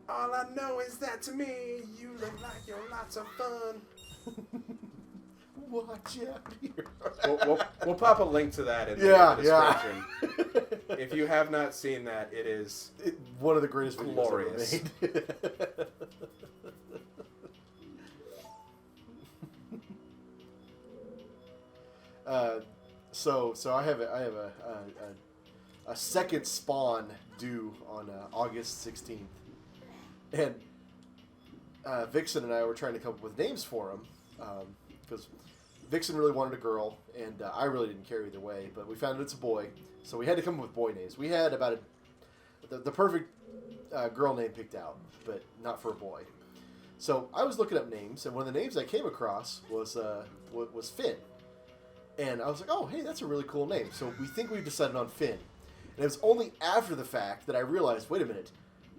All I know is that to me, you look like you're lots of fun. Watch out here. We'll pop a link to that in the description. Yeah. If you have not seen that, it is one of the greatest glorious. Videos ever made. So I have a second spawn due on August 16th, and Vixen and I were trying to come up with names for him because Vixen really wanted a girl, and I really didn't care either way. But we found it's a boy, so we had to come up with boy names. We had about the perfect girl name picked out, but not for a boy. So I was looking up names, and one of the names I came across was Finn. And I was like, oh, hey, that's a really cool name. So we think we've decided on Finn. And it was only after the fact that I realized, wait a minute,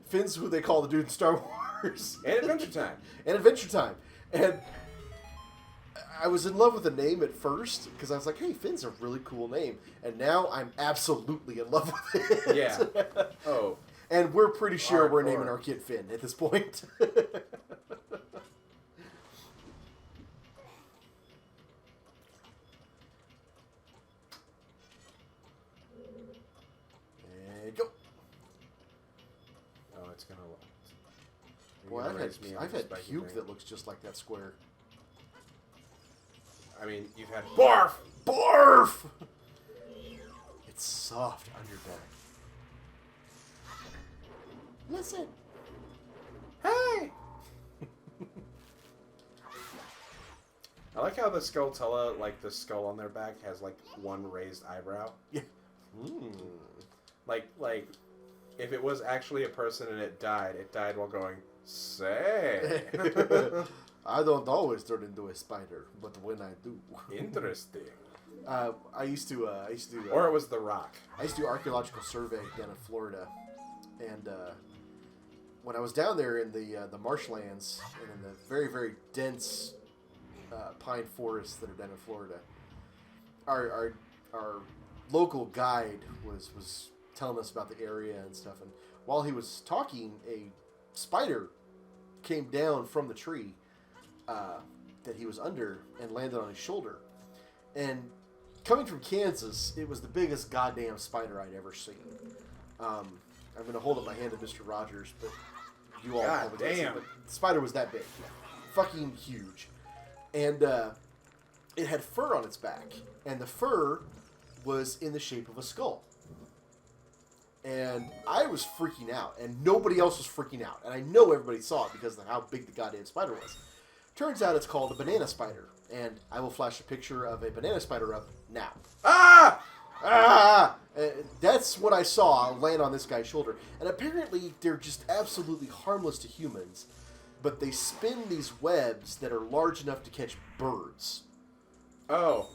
Finn's who they call the dude in Star Wars. And Adventure Time. And Adventure Time. And I was in love with the name at first, because I was like, hey, Finn's a really cool name. And now I'm absolutely in love with it. Yeah. Oh. And we're pretty sure we're naming our kid Finn at this point. Go. Oh, it's gonna. Boy, I've had puke that looks just like that square. I mean, you've had barf, barf. It's soft underbelly. Listen. Hey. I like how the Skulltula, like the skull on their back, has like one raised eyebrow. Yeah. Like, if it was actually a person and it died while going, say. I don't always turn into a spider, but when I do. Interesting. I used to. Or it was The Rock. I used to do archaeological survey down in Florida, and when I was down there in the marshlands and in the very, very dense pine forests that are down in Florida, our local guide was telling us about the area and stuff, and while he was talking, a spider came down from the tree that he was under and landed on his shoulder. And coming from Kansas, it was the biggest goddamn spider I'd ever seen. I'm going to hold up my hand to Mr. Rogers, but you all God probably damn. but the spider was that big. Fucking huge. And it had fur on its back, and the fur was in the shape of a skull. And I was freaking out, and nobody else was freaking out. And I know everybody saw it because of how big the goddamn spider was. Turns out it's called a banana spider, and I will flash a picture of a banana spider up now. Ah! Ah! That's what I saw land on this guy's shoulder. And apparently they're just absolutely harmless to humans, but they spin these webs that are large enough to catch birds. Oh,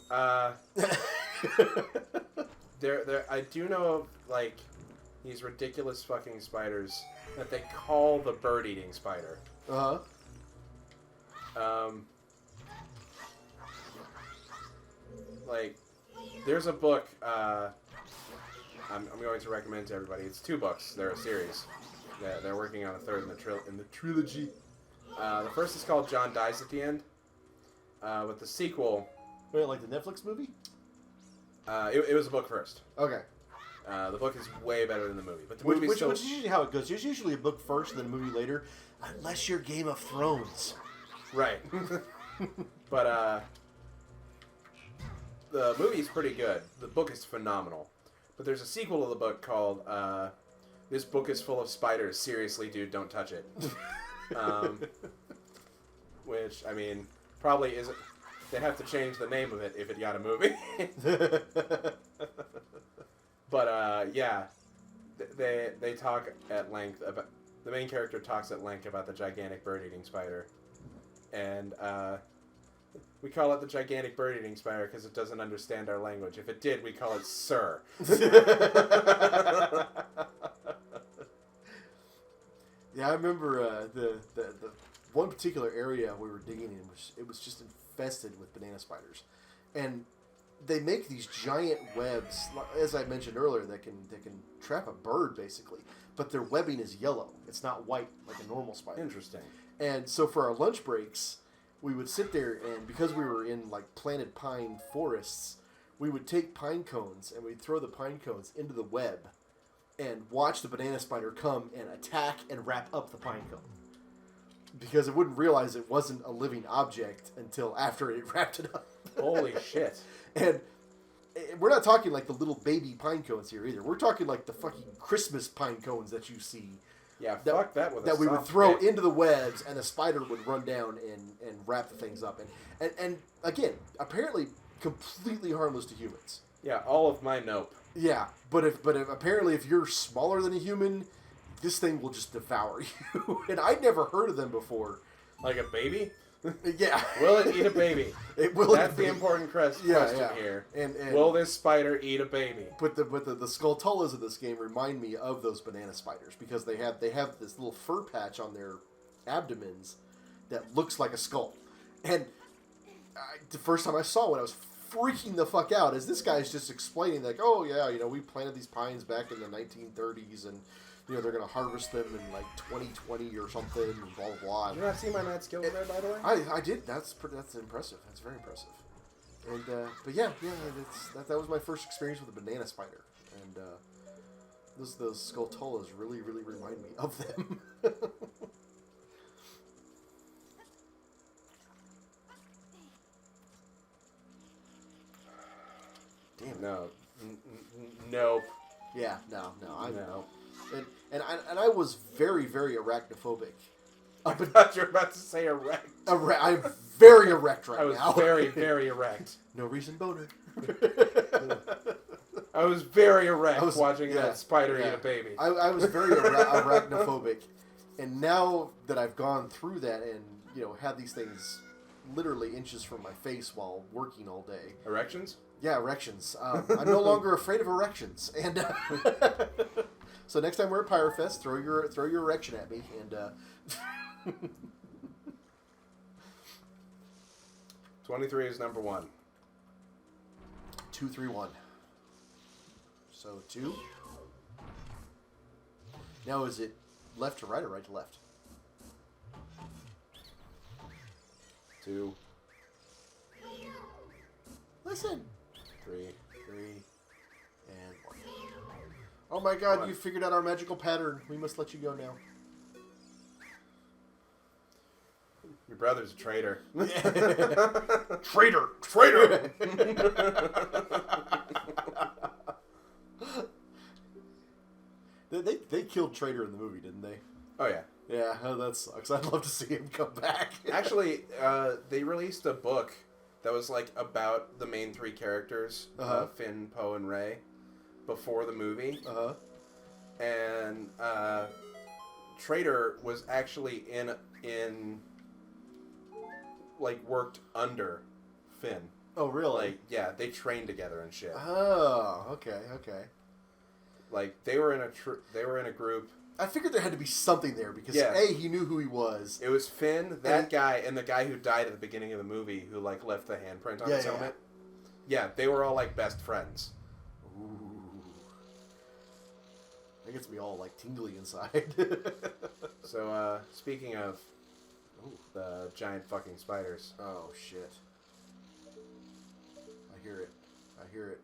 there. I do know of, like, these ridiculous fucking spiders that they call the bird-eating spider. Uh-huh. Like, there's a book, I'm going to recommend to everybody. It's 2 books. They're a series. They're working on a third in the trilogy. The first is called John Dies at the End. With the sequel... Wait, like the Netflix movie? It was a book first. Okay. The book is way better than the movie. But the Which is usually how it goes. There's usually a book first and then a movie later. Unless you're Game of Thrones. Right. But, the movie's pretty good. The book is phenomenal. But there's a sequel to the book called, This Book is Full of Spiders. Seriously, dude, don't touch it. Which, I mean, probably isn't... They'd have to change the name of it if it got a movie. But, yeah. They talk at length about... The main character talks at length about the gigantic bird-eating spider. And, we call it the gigantic bird-eating spider because it doesn't understand our language. If it did, we call it Sir. Yeah, I remember the one particular area we were digging in, it was just infested with banana spiders, and they make these giant webs, as I mentioned earlier, that can trap a bird basically, but their webbing is yellow. It's not white like a normal spider. Interesting. And so for our lunch breaks, we would sit there, and because we were in like planted pine forests, we would take pine cones and we'd throw the pine cones into the web and watch the banana spider come and attack and wrap up the pine cone. Because it wouldn't realize it wasn't a living object until after it wrapped it up. Holy shit. And we're not talking like the little baby pine cones here either. We're talking like the fucking Christmas pine cones that you see. Yeah, fuck that with a that we would soft throw dick. into the webs, and the spider would run down and wrap the things up. And again, apparently completely harmless to humans. Yeah, all of my nope. Yeah, but if apparently if you're smaller than a human, this thing will just devour you. And I'd never heard of them before. Like a baby? Yeah. Will it eat a baby? It will. That's the important question here. And will this spider eat a baby? But the Skulltulas of this game remind me of those banana spiders because they have this little fur patch on their abdomens that looks like a skull. And the first time I saw it, I was freaking the fuck out as this guy's just explaining like, oh yeah, we planted these pines back in the 1930s and they're going to harvest them in like 2020 or something and blah blah blah. Did you not see my mad skills there, by the way? I did. That's impressive. That's very impressive. And but yeah, that was my first experience with a banana spider, and those Skulltulas really remind me of them. Damn. No. Nope. Yeah, no. No. And I was very arachnophobic. I thought you were about to say erect. I'm very erect right now. I was very erect. No reason boner. I was very erect watching that spider eat a baby. I was very arachnophobic, and now that I've gone through that and had these things literally inches from my face while working all day. Erections? Yeah, erections. I'm no longer afraid of erections, and so next time we're at Pyrofest, throw your erection at me, and 23 is number 1. 2, 3, 1. So 2. Now is it left to right or right to left? 2. Listen. 3. 3. And 1. Oh my God! You figured out our magical pattern. We must let you go now. Your brother's a traitor. Traitor! They killed Traitor in the movie, didn't they? Oh yeah. Yeah, that sucks. I'd love to see him come back. Actually, they released a book that was like about the main 3 characters, Finn, Poe, and Rey, before the movie. And Traitor was actually in like worked under Finn. Oh, really? Like, yeah, they trained together and shit. Oh, okay. Like they were in a group. I figured there had to be something there because he knew who he was. It was Finn, that guy, and the guy who died at the beginning of the movie who like left the handprint on his helmet. Yeah, they were all like best friends. Ooh. That gets me all like tingly inside. So speaking of the giant fucking spiders. Oh shit. I hear it.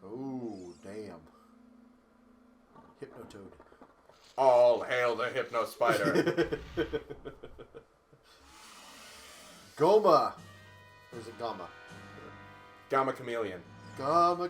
Oh, damn. Hypnotoad. All hail the Hypno Spider. Goma. Or is it Gamma? Gamma Chameleon. Gamma.